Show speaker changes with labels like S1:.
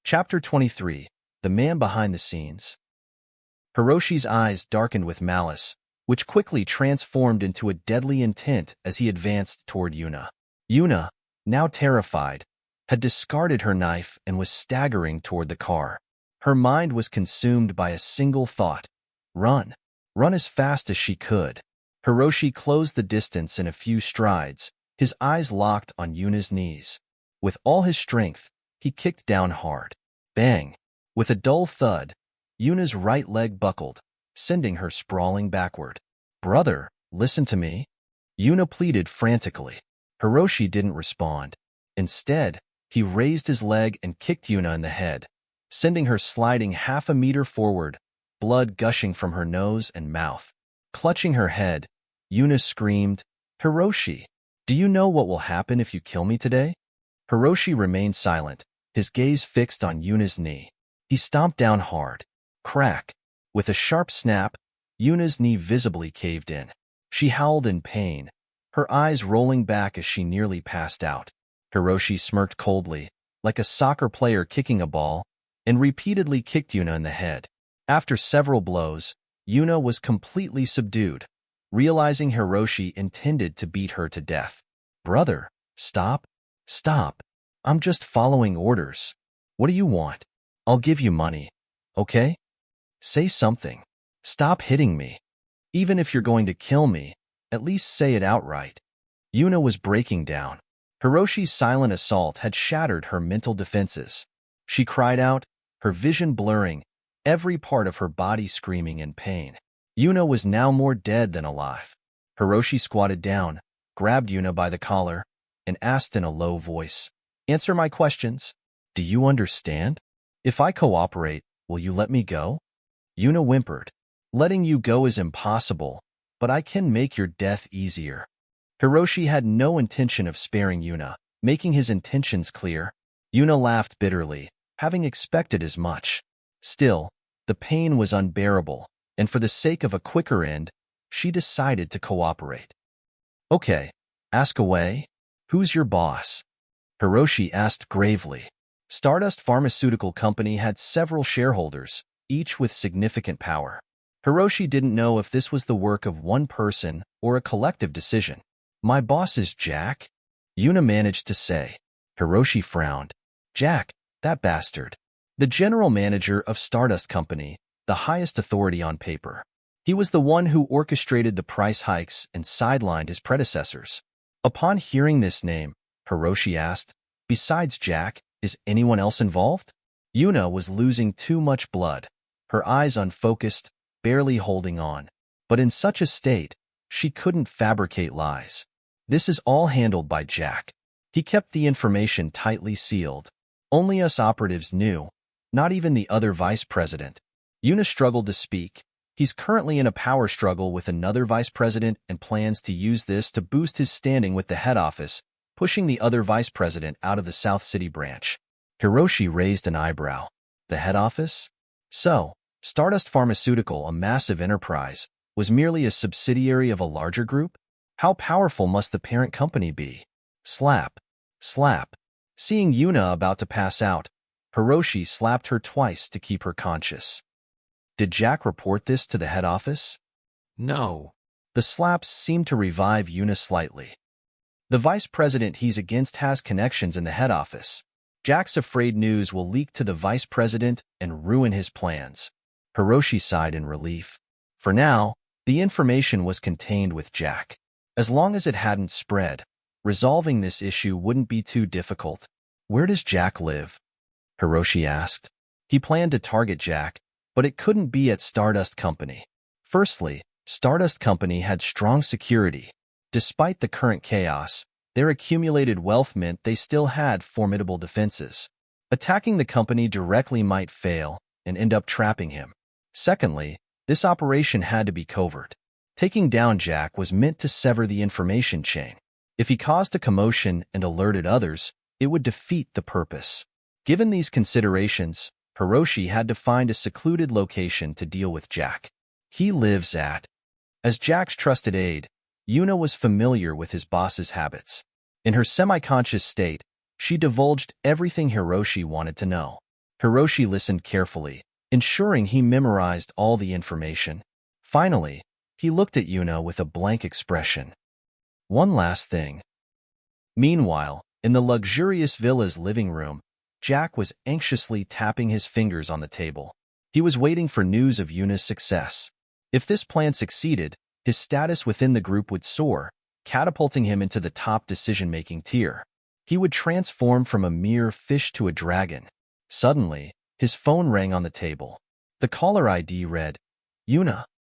S1: Chapter 23. The Man Behind the Scenes. Hiroshi's eyes darkened with malice, which quickly transformed into a deadly intent as he advanced toward Yuna. Yuna, now terrified, had discarded her knife and was staggering toward the car. Her mind was consumed by a single thought: run. Run as fast as she could. Hiroshi closed the distance in a few strides, his eyes locked on Yuna's knees. With all his strength, he kicked down hard. Bang! With a dull thud, Yuna's right leg buckled, sending her sprawling backward. "Brother, listen to me," Yuna pleaded frantically. Hiroshi didn't respond. Instead, he raised his leg and kicked Yuna in the head, sending her sliding half a meter forward, blood gushing from her nose and mouth. Clutching her head, Yuna screamed, "Hiroshi, do you know what will happen if you kill me today?" Hiroshi remained silent, his gaze fixed on Yuna's knee. He stomped down hard. Crack! With a sharp snap, Yuna's knee visibly caved in. She howled in pain, her eyes rolling back as she nearly passed out. Hiroshi smirked coldly, like a soccer player kicking a ball, and repeatedly kicked Yuna in the head. After several blows, Yuna was completely subdued, realizing Hiroshi intended to beat her to death. "Brother, stop. Stop. I'm just following orders. What do you want? I'll give you money. Okay? Say something. Stop hitting me. Even if you're going to kill me, at least say it outright." Yuna was breaking down. Hiroshi's silent assault had shattered her mental defenses. She cried out, her vision blurring, every part of her body screaming in pain. Yuna was now more dead than alive. Hiroshi squatted down, grabbed Yuna by the collar, and asked in a low voice, "Answer my questions. Do you understand? If I cooperate, will you let me go?" Yuna whimpered. "Letting you go is impossible, but I can make your death easier." Hiroshi had no intention of sparing Yuna, making his intentions clear. Yuna laughed bitterly, having expected as much. Still, the pain was unbearable, and for the sake of a quicker end, she decided to cooperate. "Okay, ask away. Who's your boss?" Hiroshi asked gravely. Stardust Pharmaceutical Company had several shareholders, each with significant power. Hiroshi didn't know if this was the work of one person or a collective decision. "My boss is Jack," Yuna managed to say. Hiroshi frowned. "Jack, that bastard. The general manager of Stardust Company, the highest authority on paper. He was the one who orchestrated the price hikes and sidelined his predecessors." Upon hearing this name, Hiroshi asked, "Besides Jack, is anyone else involved?" Yuna was losing too much blood, her eyes unfocused, barely holding on. But in such a state, she couldn't fabricate lies. "This is all handled by Jack. He kept the information tightly sealed. Only us operatives knew, not even the other vice president." Yuna struggled to speak. "He's currently in a power struggle with another vice president and plans to use this to boost his standing with the head office, pushing the other vice president out of the South City branch." Hiroshi raised an eyebrow. "The head office?" So, Stardust Pharmaceutical, a massive enterprise, was merely a subsidiary of a larger group? How powerful must the parent company be? Slap. Slap. Seeing Yuna about to pass out, Hiroshi slapped her twice to keep her conscious. "Did Jack report this to the head office?"
S2: No.
S1: The slaps seemed to revive Yuna slightly. "The vice president he's against has connections in the head office. Jack's afraid news will leak to the vice president and ruin his plans." Hiroshi sighed in relief. For now, the information was contained with Jack. As long as it hadn't spread, resolving this issue wouldn't be too difficult. "Where does Jack live?" Hiroshi asked. He planned to target Jack, but it couldn't be at Stardust Company. Firstly, Stardust Company had strong security. Despite the current chaos, their accumulated wealth meant they still had formidable defenses. Attacking the company directly might fail and end up trapping him. Secondly, this operation had to be covert. Taking down Jack was meant to sever the information chain. If he caused a commotion and alerted others, it would defeat the purpose. Given these considerations, Hiroshi had to find a secluded location to deal with Jack. He lives at. As Jack's trusted aide, Yuna was familiar with his boss's habits. In her semi-conscious state, she divulged everything Hiroshi wanted to know. Hiroshi listened carefully, ensuring he memorized all the information. Finally, he looked at Yuna with a blank expression. One last thing. Meanwhile, in the luxurious villa's living room, Jack was anxiously tapping his fingers on the table. He was waiting for news of Yuna's success. If this plan succeeded, his status within the group would soar, catapulting him into the top decision-making tier. He would transform from a mere fish to a dragon. Suddenly, his phone rang on the table. The caller ID read, Yuna.